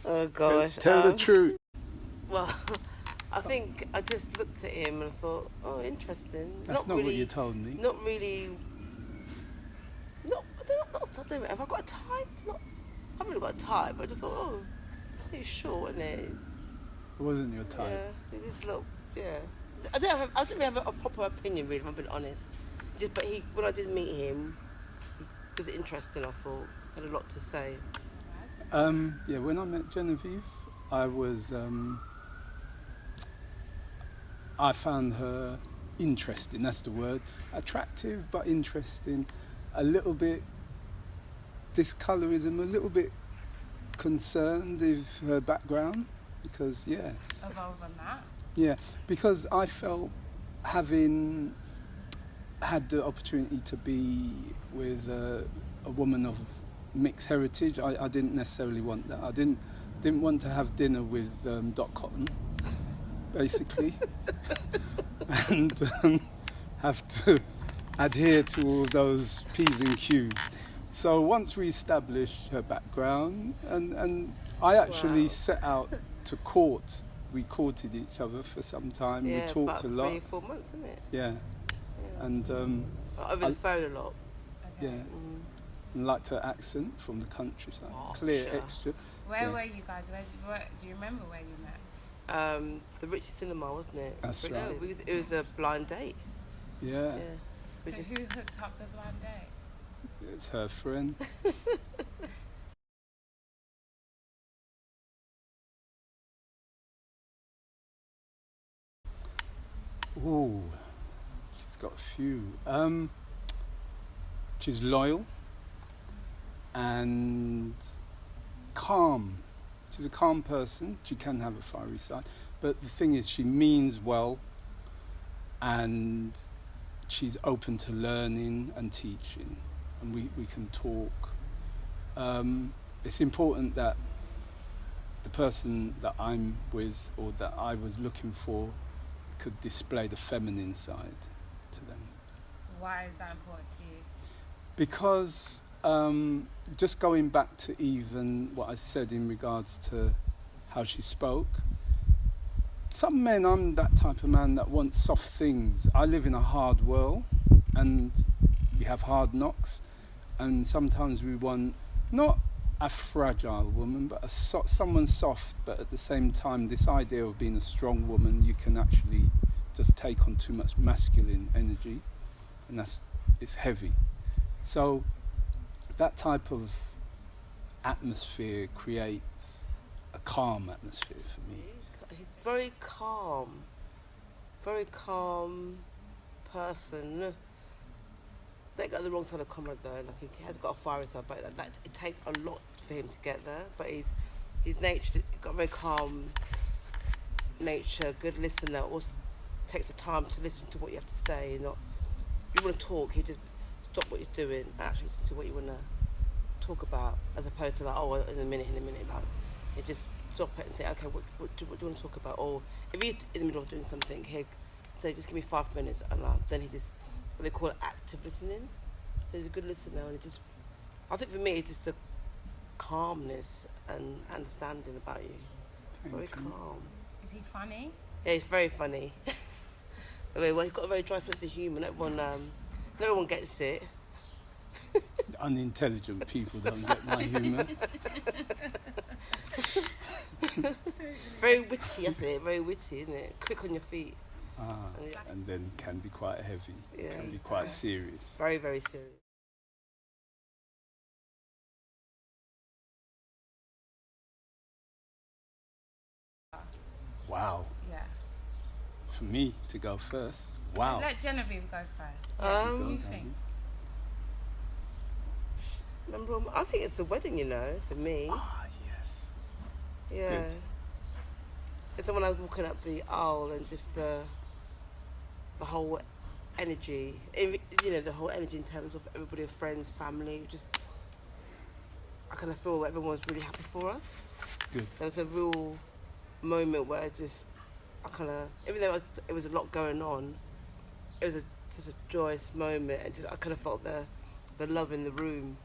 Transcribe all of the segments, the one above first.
Oh gosh. Tell the truth. Well, I think I just looked at him and thought, oh, interesting. That's not really, what you told me. Not really. I don't know. Have I got a type? Not. I haven't really got a type. I just thought, oh, he's short, isn't it? It wasn't your type. Yeah, he just looked. Yeah. I don't really have a proper opinion, really. If I'm being honest. But when I did meet him, he was interesting. I thought had a lot to say. Yeah, when I met Genevieve, I found her interesting, that's the word. Attractive, but interesting. A little bit discolorism, a little bit concerned with her background, because, yeah. Evolve on that? Yeah, because I felt, having had the opportunity to be with a woman of mixed heritage, I didn't necessarily want that. I didn't want to have dinner with Dot Cotton, basically, and have to adhere to all those P's and Q's. So once we established her background, and I actually set out to court. We courted each other for some time. Yeah, we talked a lot. 3-4 months, isn't it? Yeah. And over the phone a lot. Yeah. And liked her accent from the countryside. Clear, sure. Extra. Where were you guys? Do you remember where you met? The Richie Cinema, wasn't it? That's right. It was a blind date. Yeah. So who hooked up the blind date? It's her friend. Ooh, she's got a few. She's loyal and calm. She's a calm person. She can have a fiery side. But the thing is, she means well, and she's open to learning and teaching. And we can talk. It's important that the person that I'm with, or that I was looking for, could display the feminine side to them. Why is that important to you? Because just going back to even what I said in regards to how she spoke, some men, I'm that type of man that wants soft things. I live in a hard world, and we have hard knocks, and sometimes we want not a fragile woman, but someone soft, but at the same time, this idea of being a strong woman, you can actually just take on too much masculine energy, and it's heavy. So that type of atmosphere creates a calm atmosphere for me. He's very calm person. They got the wrong side of Conrad though. Like he has got a fiery side, but like that, it takes a lot for him to get there. But his nature, got a very calm nature, good listener. Also takes the time to listen to what you have to say. Not you want to talk, he just stop what you're doing and actually listen to what you want to talk about, as opposed to like, oh, in a minute. Like you just stop it and say, okay, what do you want to talk about? Or if he's in the middle of doing something, he'll say, just give me 5 minutes, and then he just, what they call it, active listening. So he's a good listener, and I think for me it's just the calmness and understanding about you. Very calm. Is he funny? Yeah, he's very funny. Well, he's got a very dry sense of humour. Everyone gets it. Unintelligent people don't get my humour. Very witty, I think. Very witty, isn't it? Quick on your feet. And then can be quite heavy. Yeah. Can be quite serious. Very, very serious. Wow. Yeah. For me to go first. Wow. Let Genevieve go first. What do you think? I think it's the wedding, for me. Yes. Yeah. Good. It's when I was walking up the aisle and just the whole energy, the whole energy in terms of everybody, friends, family, I kind of feel like everyone was really happy for us. Good. There was a real moment where even though it was a lot going on, it was just a joyous moment, and I kind of felt the love in the room.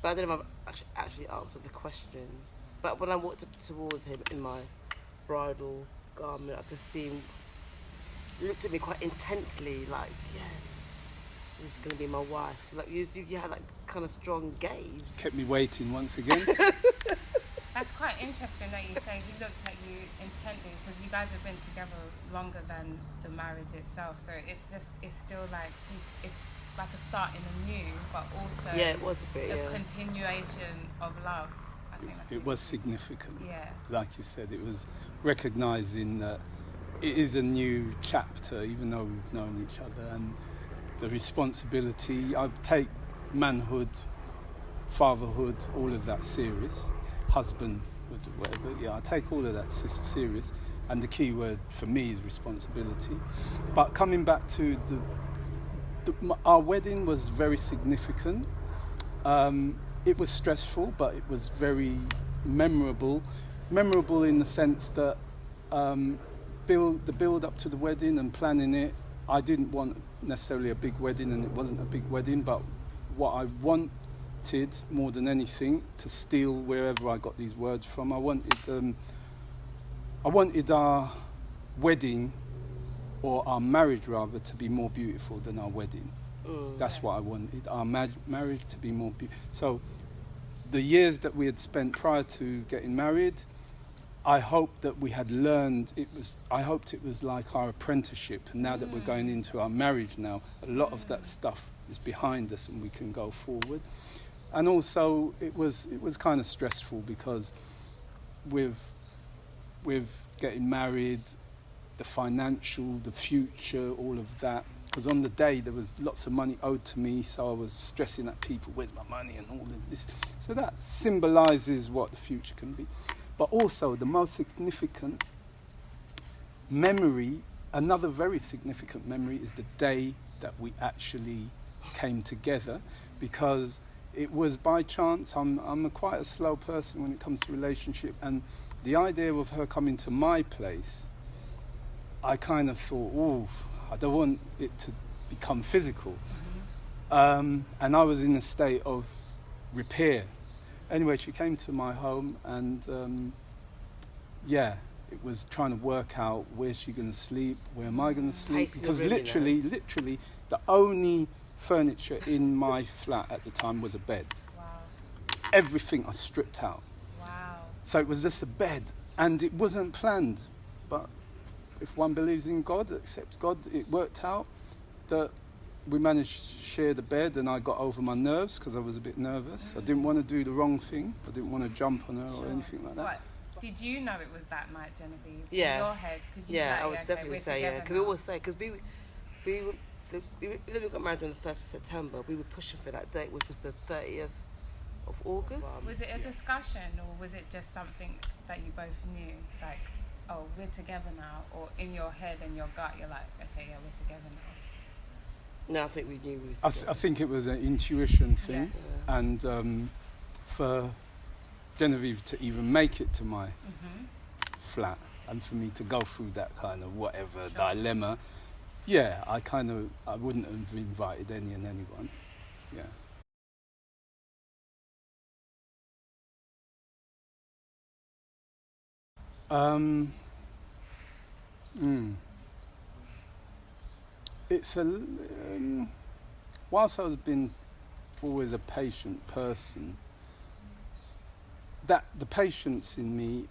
But I don't know if I've actually answered the question. But when I walked up towards him in my bridal garment, I could see him looked at me quite intently, like, yes, this is going to be my wife. Like, you had that kind of strong gaze. Kept me waiting once again. That's quite interesting that you say he looked at you intently, because you guys have been together longer than the marriage itself. So it's still like it's like a start in a new, but also Yeah, it was a bit, a continuation of love. I think that's It was significant. Yeah. Like you said, it was recognising that it is a new chapter, even though we've known each other, and the responsibility. I take manhood, fatherhood, all of that serious. Husbandhood, whatever. Yeah, I take all of that serious. And the key word for me is responsibility. But coming back to our wedding was very significant. It was stressful, but it was very memorable. Memorable in the sense that the build up to the wedding and planning it, I didn't want necessarily a big wedding, and it wasn't a big wedding, but what I wanted more than anything, to steal wherever I got these words from, I wanted our wedding, or our marriage rather, to be more beautiful than our wedding. That's what I wanted, our marriage to be more beautiful. So the years that we had spent prior to getting married, I hoped that we had learned, I hoped it was like our apprenticeship, and now that we're going into our marriage now, a lot of that stuff is behind us and we can go forward. And also it was kind of stressful, because with getting married, the financial, the future, all of that, because on the day there was lots of money owed to me, so I was stressing at people, where's my money and all of this. So that symbolises what the future can be. But also the most significant memory, another very significant memory, is the day that we actually came together, because it was by chance. I'm quite a slow person when it comes to relationship, and the idea of her coming to my place, I kind of thought, oh, I don't want it to become physical. And I was in a state of repair. Anyway, she came to my home, and it was trying to work out, where's she going to sleep, where am I going to sleep, because literally the only furniture in my flat at the time was a bed. Wow. Everything I stripped out. Wow. So it was just a bed, and it wasn't planned, but if one believes in God, accepts God, it worked out that we managed to share the bed, and I got over my nerves because I was a bit nervous. I didn't want to do the wrong thing. I didn't want to jump on her or anything like that. What? Did you know it was that night, Genevieve? Yeah. In your head? Could you Yeah, say, I would definitely say, yeah. Because we now? always say, because we got married on the 1st of September, we were pushing for that date, which was the 30th of August. Was it a discussion, or was it just something that you both knew? Like, oh, we're together now, or in your head and your gut, you're like, okay, yeah, we're together now. No, I think we knew we was together. I think it was an intuition thing, Yeah. and for Genevieve to even make it to my flat, and for me to go through that kind of whatever dilemma, I wouldn't have invited anyone. Yeah. It's whilst I've been always a patient person, that the patience in me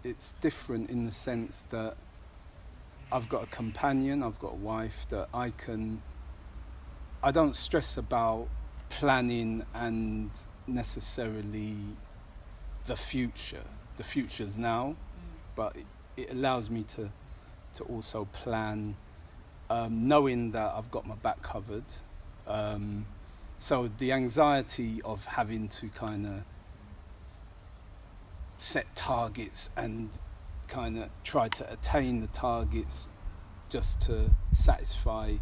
it's different in the sense that I've got a companion, I've got a wife that I don't stress about planning and necessarily the future. The future's now, but it allows me to also plan, knowing that I've got my back covered. So the anxiety of having to kind of set targets and kind of try to attain the targets just to satisfy,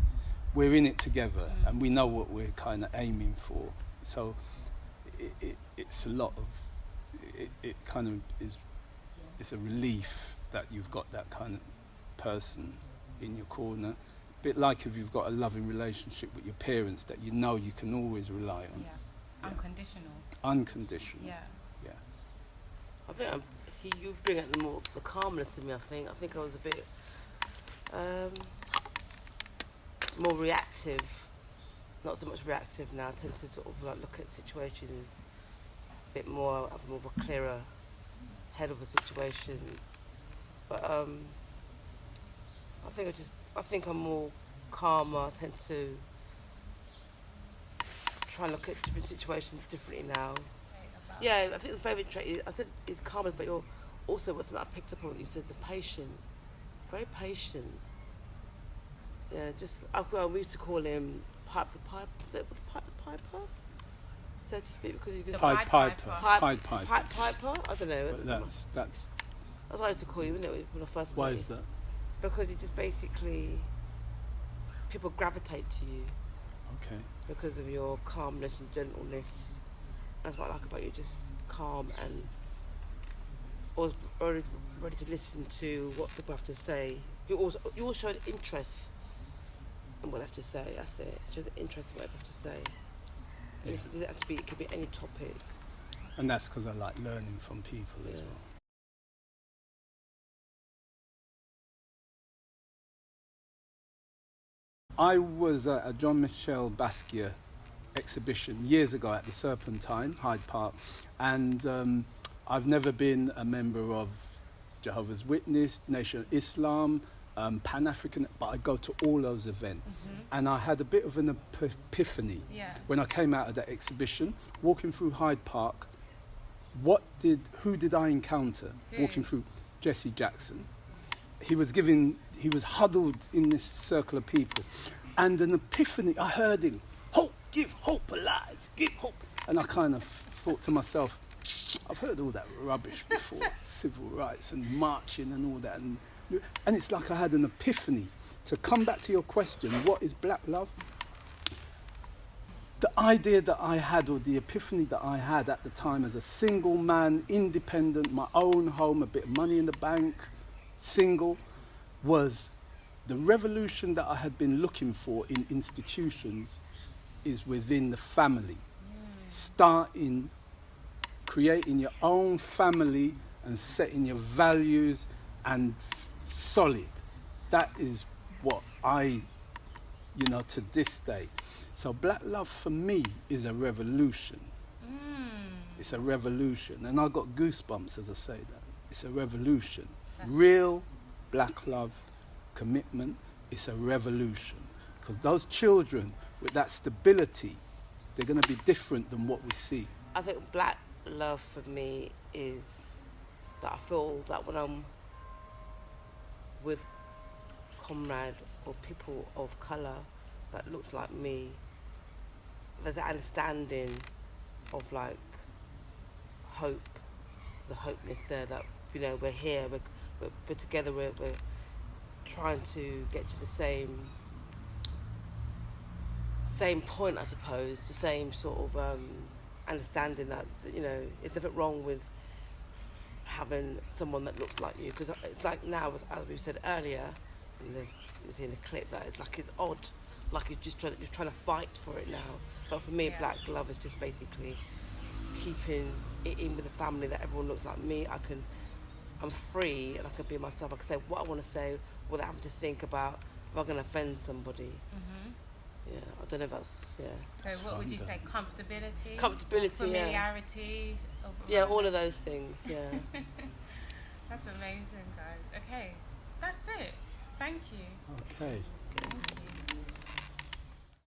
we're in it together and we know what we're kind of aiming for. So it's a lot of, it kind of is, it's a relief that you've got that kind of person in your corner. A bit like if you've got a loving relationship with your parents that you know you can always rely on. Yeah. unconditional. Unconditional. Yeah. Yeah. I think you bring out the calmness in me. I think I was a bit more reactive. Not so much reactive now. I tend to sort of like look at situations a bit more, have more of a clearer head of a situation. But I think I'm more calmer. I tend to try and look at different situations differently now. Yeah, I think the favourite trait is, I said is calmness, but you're also, what's something I picked up on what you said, the patient. Very patient. Yeah, we used to call him Pipe the Piper. Was it Pipe the Piper? So to speak, because you could Pied Piper. Pipe Piper? I don't know. But that's what I used to call you, wasn't it, when I first met why you? is that? Because you just basically, people gravitate to you Okay. because of your calmness and gentleness. That's what I like about you, just calm and always ready to listen to what people have to say. You also show an interest in what they have to say. That's it. It shows an interest in what they have to say. And Yeah. it doesn't have to be. It could be any topic. And that's because I like learning from people as well. I was at a John Michel Basquiat exhibition years ago at the Serpentine, Hyde Park, and I've never been a member of Jehovah's Witness, Nation of Islam, Pan-African, but I go to all those events. And I had a bit of an epiphany when I came out of that exhibition, walking through Hyde Park. Who did I encounter walking through? Jesse Jackson. He was huddled in this circle of people, and an epiphany, I heard him, hope, give hope alive, give hope. And I kind of thought to myself, I've heard all that rubbish before, civil rights and marching and all that. And it's like I had an epiphany. To come back to your question, what is black love? The idea that I had, or the epiphany that I had at the time as a single man, independent, my own home, a bit of money in the bank, single, was the revolution that I had been looking for in institutions is within the family. Starting, creating your own family and setting your values and solid. That is what I, to this day. So black love for me is a revolution. It's a revolution. And I got goosebumps as I say that. It's a revolution. Real black love, commitment, it's a revolution. Because those children with that stability, they're going to be different than what we see. I think black love for me is that I feel that when I'm with Conrad or people of colour that looks like me, there's an understanding of like hope. There's a hopeness there that, we're here, we're together, we're trying to get to the same point, I suppose, the same sort of understanding that, there's nothing wrong with having someone that looks like you. Because it's like now, as we said earlier, in the clip, that it's odd, like you're trying to fight for it now. But for me, black love is just basically keeping it in with the family, that everyone looks like me. I'm free and I can be myself. I can say what I want to say without having to think about if I'm going to offend somebody. Yeah, I don't know if that's, So what would you say? Comfortability? Comfortability, familiarity? Yeah, all of those things, yeah. That's amazing, guys. Okay, that's it. Thank you. Okay.